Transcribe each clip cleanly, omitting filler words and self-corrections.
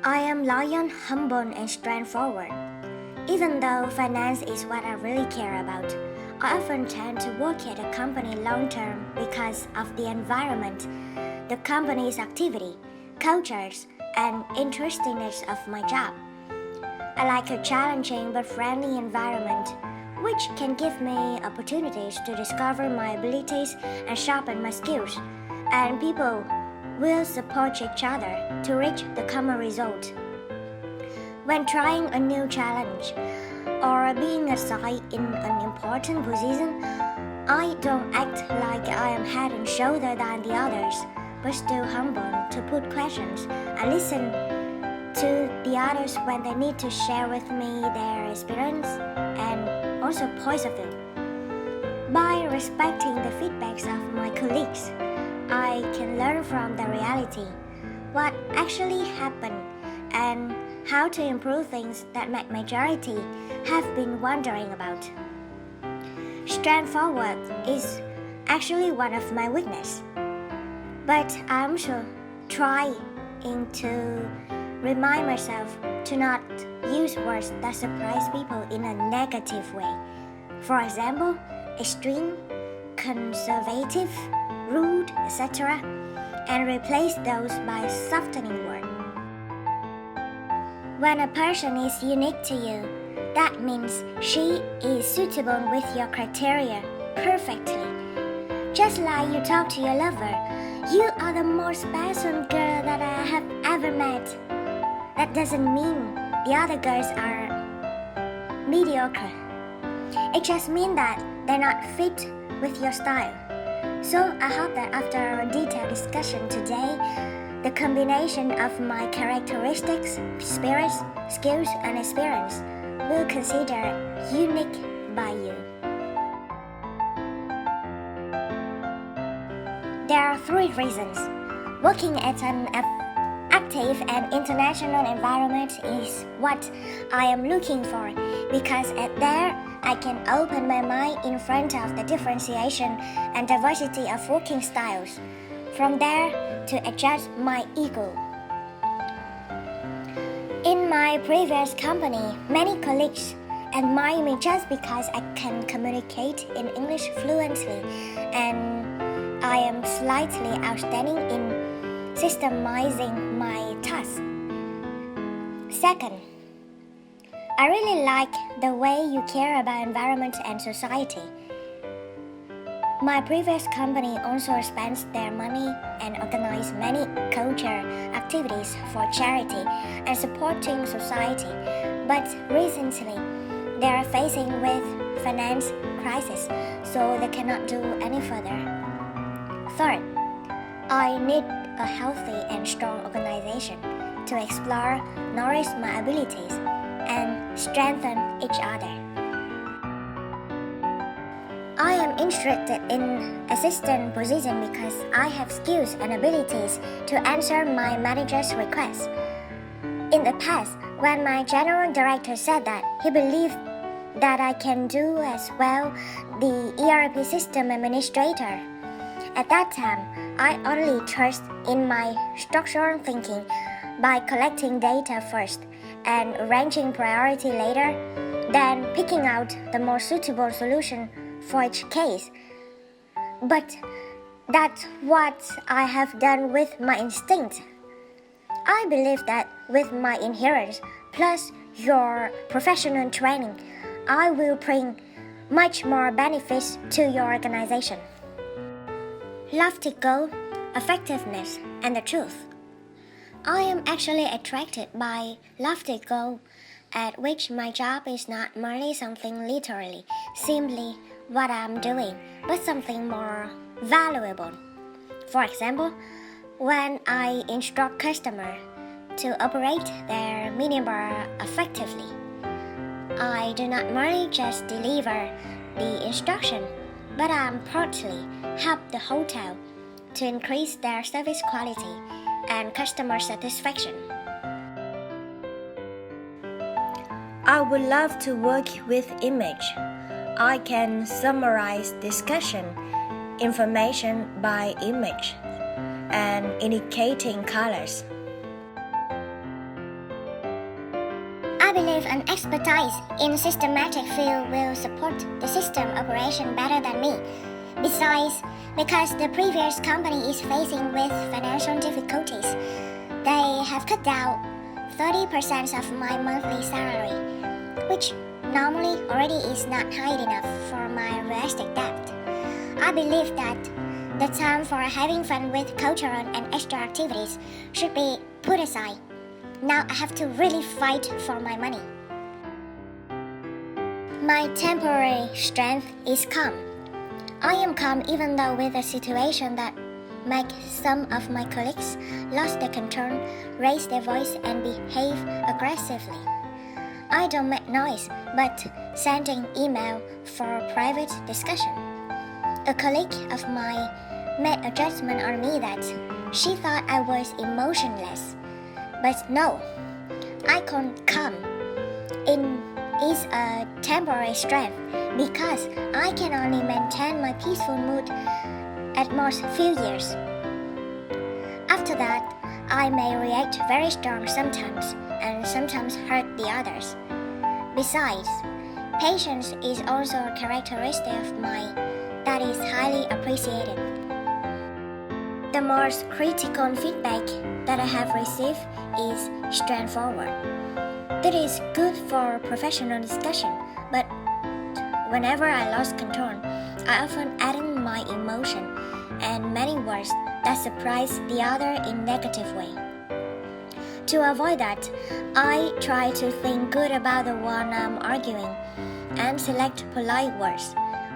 I am loyal, humble, and straightforward. Even though finance is what I really care about, I often tend to work at a company long-term because of the environment, the company's activity, cultures, and interestingness of my job. I like a challenging but friendly environment, which can give me opportunities to discover my abilities and sharpen my skills, and people will support each other to reach the common result. When trying a new challenge or being assigned in an important position, I don't act like I am head and shoulder than the others, but still humble to put questions and listen to the others when they need to share with me their experience and also points of view. By respecting the feedbacks of my colleagues, I can learn from the reality, what actually happened, and how to improve things that my majority have been wondering about. Straightforward is actually one of my weaknesses, but I'm also trying to remind myself to not use words that surprise people in a negative way. For example, extreme, conservative, rude, etc., and replace those by softening words. When a person is unique to you, that means she is suitable with your criteria perfectly. Just like you talk to your lover, you are the most special girl that I have ever met. That doesn't mean the other girls are mediocre. It just means that they're not fit with your style. So I hope that after our detailed discussion today, the combination of my characteristics, spirits, skills, and experience will consider unique by you. There are 3 reasons. Working at an active and international environment is what I am looking for, because at there I can open my mind in front of the differentiation and diversity of working styles. From there, to adjust my ego. In my previous company, many colleagues admire me just because I can communicate in English fluently, and I am slightly outstanding in systemizing my tasks. Second, I really like the way you care about environment and society. My previous company also spends their money and organizes many culture activities for charity and supporting society, but recently they are facing with finance crisis, so they cannot do any further. Third, I need a healthy and strong organization to explore, nourish my abilities, and strengthen each other. I am interested in assistant position because I have skills and abilities to answer my manager's requests. In the past, when my general director said that he believed that I can do as well the ERP system administrator, at that time, I only trust in my structural thinking by collecting data first and arranging priority later, then picking out the most suitable solution for each case. But that's what I have done with my instinct. I believe that with my inherence plus your professional training, I will bring much more benefits to your organization. Lofty goal, effectiveness, and the truth. I am actually attracted by lofty goal, at which my job is not merely something literally, simply what I'm doing, but something more valuable. For example, when I instruct customers to operate their minibar effectively, I do not merely just deliver the instruction, but I promptly help the hotel to increase their service quality and customer satisfaction. I would love to work with image. I can summarize discussion information by image and indicating colors. an expertise in systematic field will support the system operation better than me. Besides, because the previous company is facing with financial difficulties, they have cut down 30% of my monthly salary, which normally already is not high enough for my realistic debt. I believe that the time for having fun with cultural and extra activities should be put aside. Now I have to really fight for my money. My temporary strength is calm. I am calm even though with a situation that make some of my colleagues lost their control, raise their voice and behave aggressively. I don't make noise, but sending email for private discussion. A colleague of mine made a judgment on me that she thought I was emotionless. But no, I can't calm. It is a temporary strength because I can only maintain my peaceful mood at most few years. After that, I may react very strong sometimes and sometimes hurt the others. Besides, patience is also a characteristic of mine that is highly appreciated. The most critical feedback that I have received is straightforward. That is good for professional discussion, but whenever I lost control, I often added my emotion and many words that surprise the other in negative way. To avoid that, I try to think good about the one I'm arguing and select polite words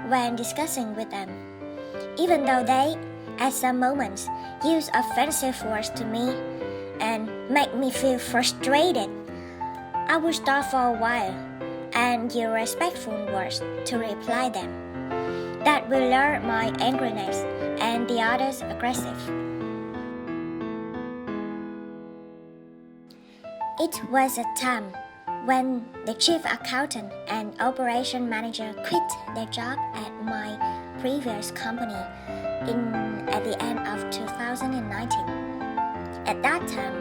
when discussing with them, even though they, at some moments, use offensive words to me and make me feel frustrated. I will stop for a while and use respectful words to reply them. That will lower my angriness and the others' aggressive. It was a time when the chief accountant and operation manager quit their job at my previous company at the end of 2019. At that time,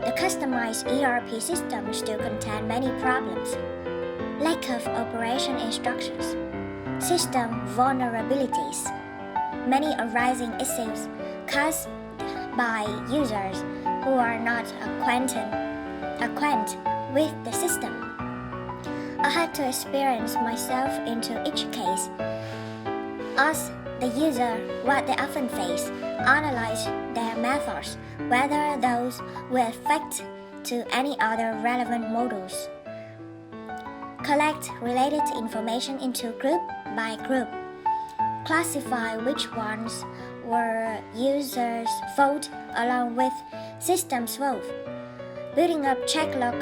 the customized ERP system still contained many problems: lack of operation instructions, system vulnerabilities, many arising issues caused by users who are not acquainted with the system. I had to experience myself into each case, ask the user what they often face, analyze their methods, whether those will affect to any other relevant modules, collect related information into group by group, classify which ones were users' fault along with system's fault, building up checklog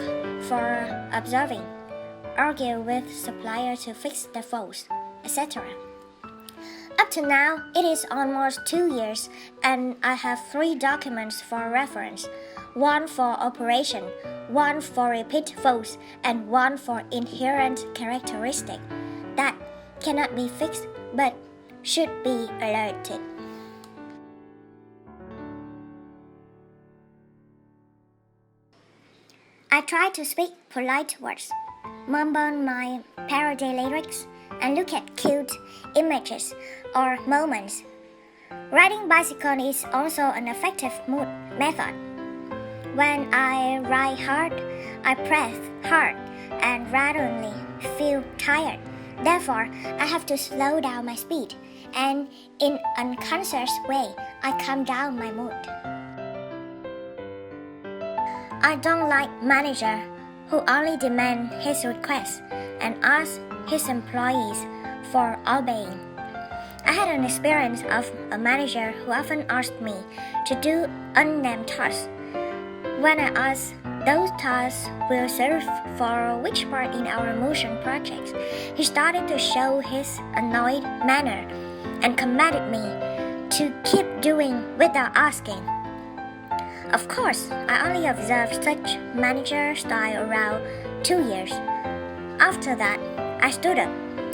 for observing, argue with supplier to fix the faults, etc. Up to now, it is almost 2 years and I have 3 documents for reference, one for operation, one for repeat faults, and one for inherent characteristic that cannot be fixed but should be alerted. I try to speak polite words, mumble my parody lyrics, and look at cute images or moments. Riding bicycle is also an effective mood method. When I ride hard, I breathe hard and randomly feel tired. Therefore, I have to slow down my speed, and in an unconscious way, I calm down my mood. I don't like manager who only demand his requests and ask his employees for obeying. I had an experience of a manager who often asked me to do unnamed tasks. When I asked those tasks will serve for which part in our motion projects, he started to show his annoyed manner and commanded me to keep doing without asking. Of course, I only observed such manager style around 2 years. After that, I stood up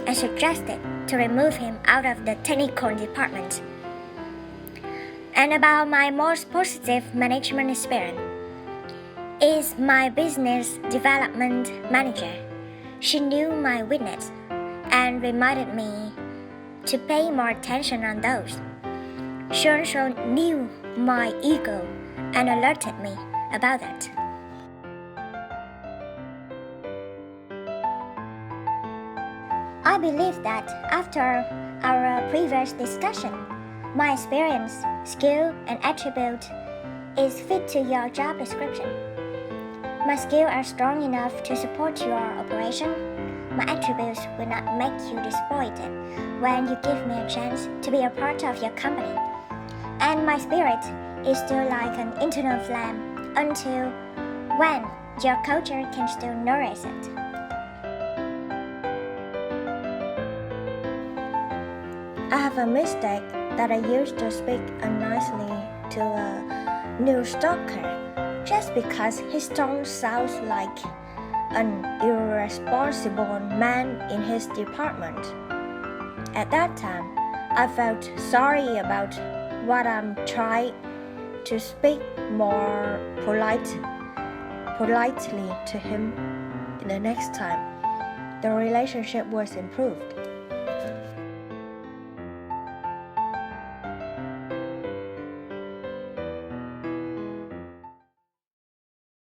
and suggested to remove him out of the technical department. And about my most positive management experience. is my business development manager. She knew my weakness and reminded me to pay more attention on those. She also knew my ego and alerted me about that. I believe that after our previous discussion, my experience, skill, and attribute is fit to your job description. My skills are strong enough to support your operation. My attributes will not make you disappointed when you give me a chance to be a part of your company. And my spirit is still like an internal flame until when your culture can still nourish it. I have a mistake that I used to speak unnicely to a new stalker just because his tone sounds like an irresponsible man in his department. At that time, I felt sorry about what I'm trying to speak more politely to him. In the next time, the relationship was improved.